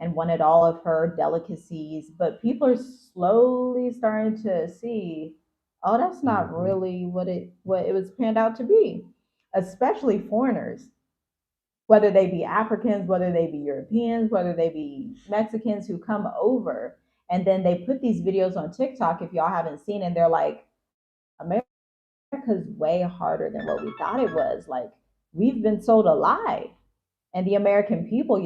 and wanted all of her delicacies. But people are slowly starting to see, oh, that's not Hmm. really what it was panned out to be, especially foreigners, whether they be Africans, whether they be Europeans, whether they be Mexicans who come over. And then they put these videos on TikTok, if y'all haven't seen, and they're like, America's way harder than what we thought it was. Like, we've been sold a lie. And the American people,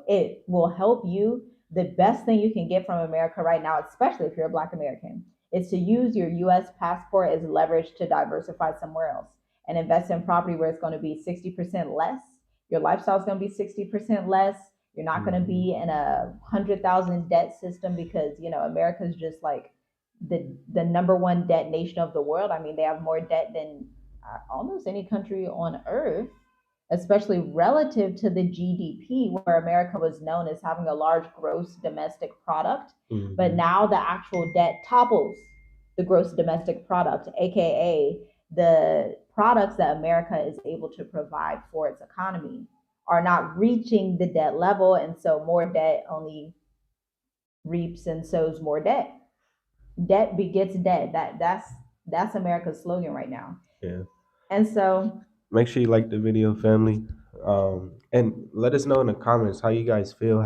it will help you. The best thing you can get from America right now, especially if you're a Black American, is to use your US passport as leverage to diversify somewhere else and invest in property where it's going to be 60% less. Your lifestyle is going to be 60% less. You're not going to Hmm. be in a 100,000 debt system because, America's just like the number one debt nation of the world. I mean, they have more debt than almost any country on earth, especially relative to the GDP, where America was known as having a large gross domestic product. But Hmm. now the actual debt topples the gross domestic product, aka the products that America is able to provide for its economy are not reaching the debt level. And so more debt only reaps and sows more debt. Debt begets debt. That's America's slogan right now. Yeah. And so, Make sure you like the video, family. And let us know in the comments how you guys feel.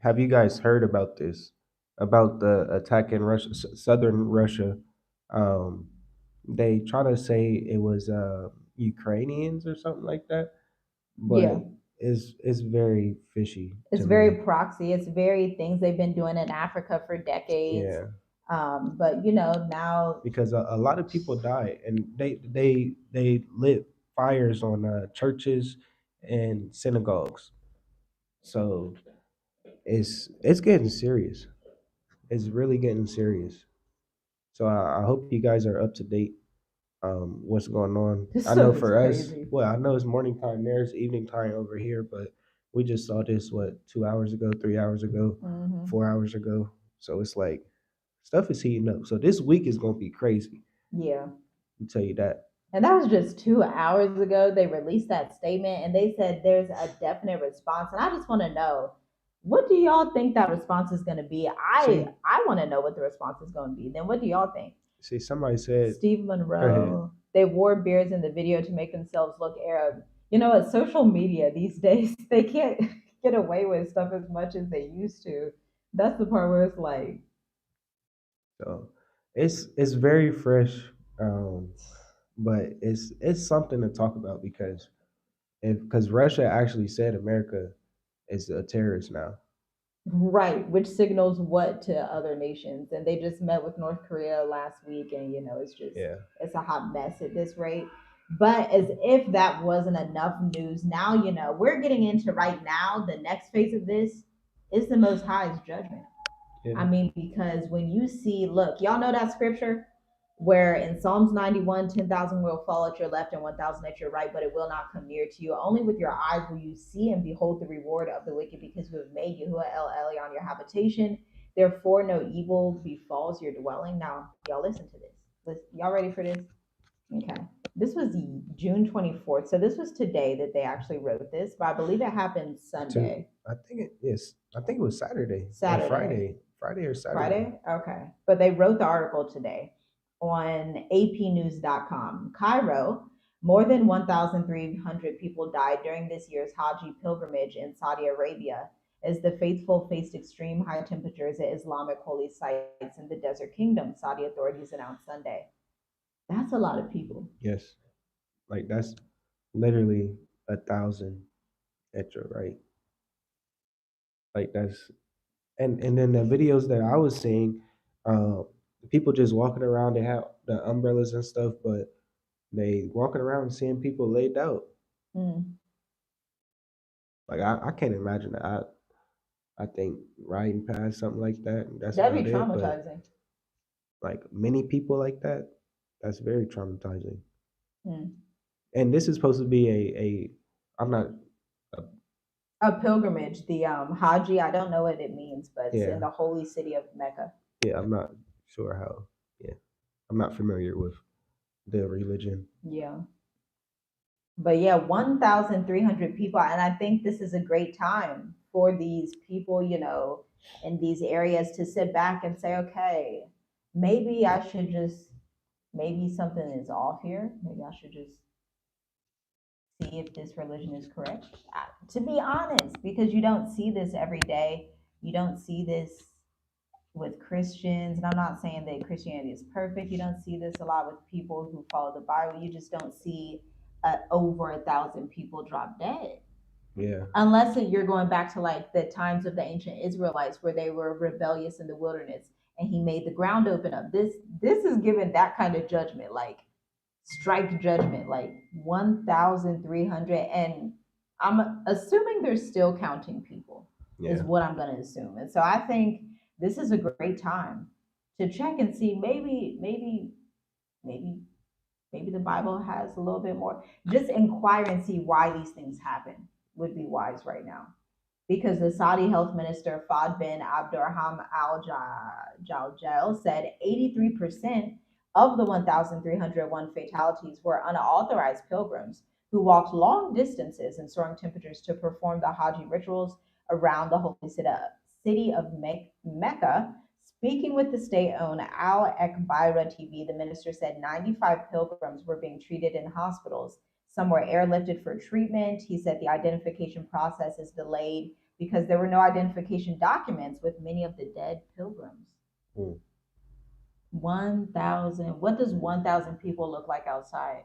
Have you guys heard about this? About the attack in Russia, southern Russia? Um, they try to say it was Ukrainians or something like that, yeah, but it's very fishy it's to me. very proxy. It's very things they've been doing in Africa for decades. Yeah, But now, because a lot of people die, and they lit fires on churches and synagogues. So it's getting serious. It's really getting serious. So I hope you guys are up to date. What's going on? this I know stuff is for us, crazy. well, I know it's morning time there, it's evening time over here, but we just saw this what 2 hours ago, 3 hours ago, Hmm. 4 hours ago. So it's like stuff is heating up. So this week is gonna be crazy. Yeah. I'll tell you that. And that was just 2 hours ago. They released that statement and they said there's a definite response. And I just want to know, what do y'all think that response is going to be? I See, I want to know what the response is going to be. Then what do y'all think? somebody said, Steve go ahead. Monroe. They wore beards in the video to make themselves look Arab. You know what? Social media these days, they can't get away with stuff as much as they used to. That's the part where it's like, So it's very fresh, um, but it's something to talk about because if because Russia actually said America is a terrorist now. right, which signals what to other nations. And they just met with North Korea last week, and Yeah. it's a hot mess at this rate. But as if that wasn't enough news, now we're getting into right now. The next phase of this is the Most High's judgment. I Yeah. mean, because when you see, look, y'all know that scripture where in Psalms 91, 10,000 will fall at your left and 1,000 at your right, but it will not come near to you. Only with your eyes will you see and behold the reward of the wicked, because you have made Yahuwah El Elyon your habitation. Therefore, no evil befalls your dwelling. Now, y'all listen to this. Y'all ready for this? Okay. This was June 24th. So this was today that they actually wrote this, but I believe it happened To Sunday, I think it is. I think it was Saturday or Saturday. Friday. Friday or Saturday. Friday? Okay. But they wrote the article today on apnews.com. Cairo, more than 1,300 people died during this year's Hajj pilgrimage in Saudi Arabia as the faithful faced extreme high temperatures at Islamic holy sites in the Desert Kingdom, Saudi authorities announced Sunday. That's a lot of people. Yes. Like that's literally 1,000 at your right. Like that's and then the videos that I was seeing, people just walking around. They have the umbrellas and stuff, but they walking around and seeing people laid out. Mm. Like I can't imagine that. I think riding past something like that, that's That'd about be it. But traumatizing. like many people like that, that's very traumatizing. Mm. And this is supposed to be a I'm not a, A pilgrimage, the Haji, I don't know what it means, but it's in yeah, the holy city of Mecca. yeah, I'm not sure how. Yeah, I'm not familiar with the religion. Yeah. But yeah, 1,300 people. And I think this is a great time for these people, in these areas to sit back and say, okay, maybe I should just, maybe something is off here. Maybe I should just see if this religion is correct. To be honest, because you don't see this every day. You don't see this with Christians, and I'm not saying that Christianity is perfect. You don't see this a lot with people who follow the Bible. You just don't see over 1,000 people drop dead, Yeah. unless you're going back to like the times of the ancient Israelites where they were rebellious in the wilderness, and He made the ground open up. This is given that kind of judgment, like strike judgment, like 1,300, and I'm assuming they're still counting people, is Yeah. what I'm going to assume. And so I think this is a great time to check and see, maybe maybe the Bible has a little bit more. Just inquire and see why these things happen would be wise right now. Because the Saudi health minister Fad bin Abdurrahman Al Jaljal said 83% of the 1,301 fatalities were unauthorized pilgrims who walked long distances in soaring temperatures to perform the Hajj rituals around the holy city of Mecca. Speaking with the state-owned Al Ekbira TV, the minister said 95 pilgrims were being treated in hospitals. Some were airlifted for treatment. He said the identification process is delayed because there were no identification documents with many of the dead pilgrims. Mm. 1,000. What does 1,000 people look like outside?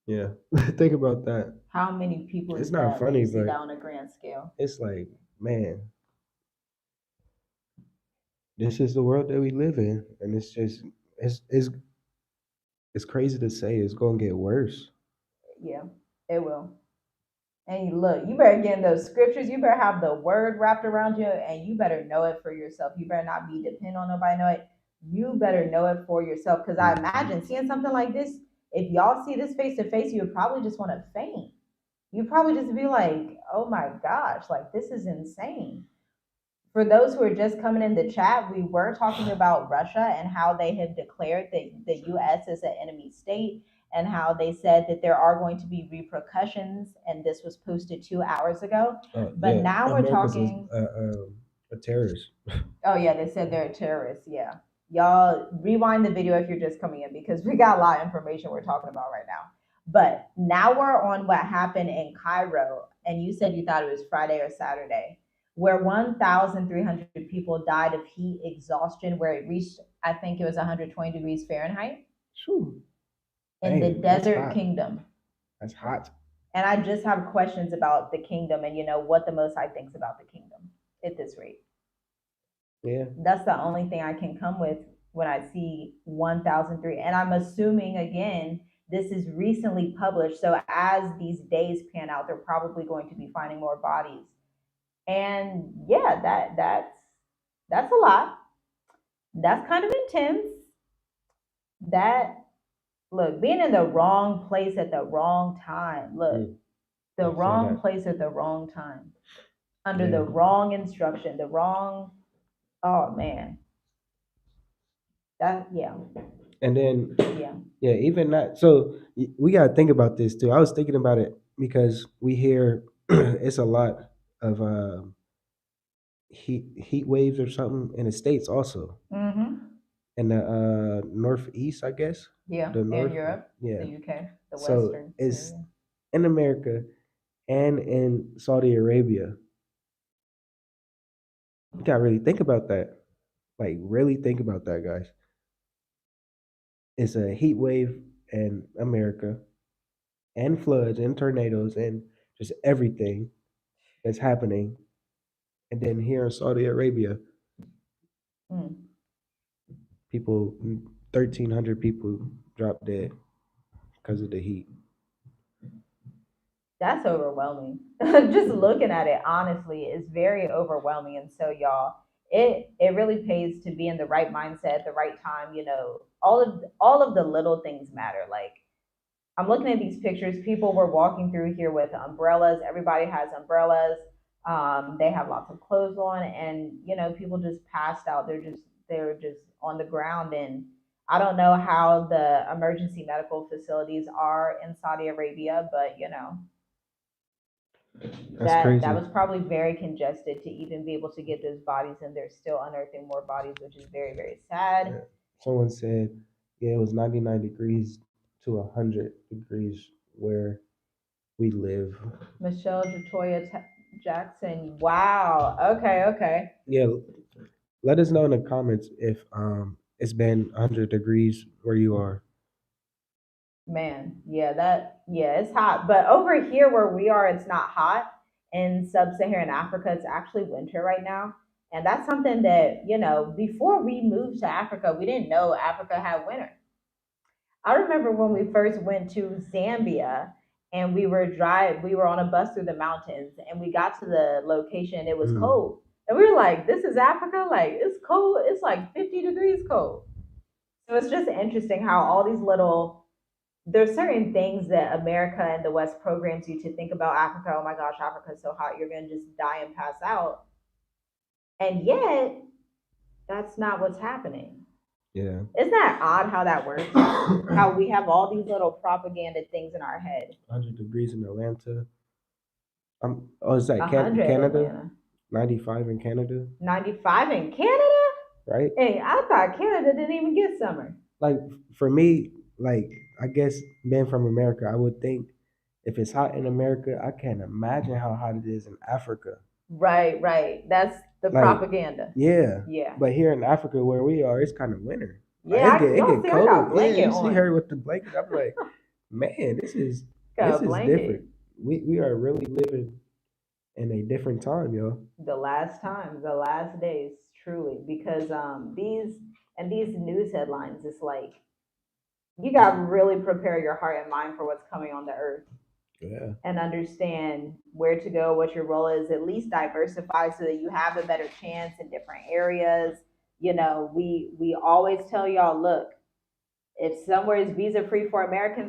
Yeah. Think about that. How many people It's is not that when you funny, see that but on a grand scale? it's like, man, this is the world that we live in, and it's just it's crazy to say it's gonna get worse. Yeah, it will. And look, you better get in those scriptures. You better have the word wrapped around you, and you better know it for yourself. You better not be dependent on nobody know it. You better know it for yourself. Because I Mhm. imagine seeing something like this, if y'all see this face to face, you would probably just want to faint. You'd probably just be like, "Oh my gosh, like this is insane." For those who are just coming in the chat, we were talking about Russia and how they have declared that the US is an enemy state, and how they said that there are going to be repercussions. And this was posted 2 hours ago. But Yeah, now we're America's talking, a terrorist. oh, yeah, they said they're terrorists. Yeah. Y'all rewind the video if you're just coming in because we got a lot of information we're talking about right now. But now we're on what happened in Cairo. And you said you thought it was Friday or Saturday, where 1,300 people died of heat exhaustion, where it reached, I think it was 120 degrees Fahrenheit Phew. in the Dang, that's desert hot. kingdom. That's hot. And I just have questions about the kingdom and what the Most High thinks about the kingdom at this rate. Yeah. That's the only thing I can come with when I see 1,003. And I'm assuming, again, this is recently published. So as these days pan out, they're probably going to be finding more bodies. And yeah, that's a lot. That's kind of intense. That, look, being in the wrong place at the wrong time. Look, Mm, the I feel wrong that. place at the wrong time, under the Yeah. wrong instruction, the wrong, oh man. That, yeah. And then Yeah. yeah, even that. So we gotta think about this too. I was thinking about it because we hear it's a lot of heat waves or something in the states also, Mm-hmm. in the northeast, I guess. Yeah. The In north, Europe, yeah. the UK, the So Western it's area. in America and in Saudi Arabia. You gotta really think about that. Like really think about that, guys. It's a heat wave in America and floods and tornadoes and just everything that's happening. And then here in Saudi Arabia, Mm. people, 1,300 people drop dead because of the heat. That's overwhelming. Just looking at it, honestly, is very overwhelming. And so, y'all, it really pays to be in the right mindset at the right time. All of the little things matter. Like, I'm looking at these pictures. People were walking through here with umbrellas. Everybody has umbrellas. They have lots of clothes on, and people just passed out. They're just on the ground, and I don't know how the emergency medical facilities are in Saudi Arabia, but That's That crazy. was probably very congested to even be able to get those bodies, and they're still unearthing more bodies, which is very, very sad. Yeah. Someone said, yeah, it was 99 degrees to 100 degrees where we live. Michelle Jatoya Jackson. Wow. Okay, okay. Yeah, let us know in the comments if it's been 100 degrees where you are. Man, yeah, yeah, it's hot. But over here where we are, it's not hot. In sub-Saharan Africa, it's actually winter right now. And that's something that, before we moved to Africa, we didn't know Africa had winter. I remember when we first went to Zambia and we were on a bus through the mountains and we got to the location and it was Mm, cold. And we were like, this is Africa? Like, it's cold. It's like 50 degrees cold. So it's just interesting how all these little there's certain things that America and the West programs you to think about Africa. Oh my gosh, Africa's so hot, you're gonna just die and pass out. And yet, that's not what's happening. yeah. Isn't that odd how that works? How we have all these little propaganda things in our head. 100 degrees in Atlanta. Oh, is that 100 in Canada? Atlanta. 95 in Canada, 95 in Canada? right? Hey, I thought Canada didn't even get summer. Like for me, like I guess being from America, I would think if it's hot in America, I can't imagine how hot it is in Africa. Right, right. That's the Like, propaganda. yeah, Yeah. but here in Africa where we are, it's kind of winter. Like Yeah, it y'all get see, I got a cold. Yeah, blanket you see on. her with the blanket. I'm like, man, this Got a is different. blanket. We are really living in a different time, yo. The last time, the last days, truly, because these news headlines, it's like you got to really prepare your heart and mind for what's coming on the earth Yeah, and understand where to go, what your role is. At least diversify so that you have a better chance in different areas. We always tell y'all, look, if somewhere is visa free for Americans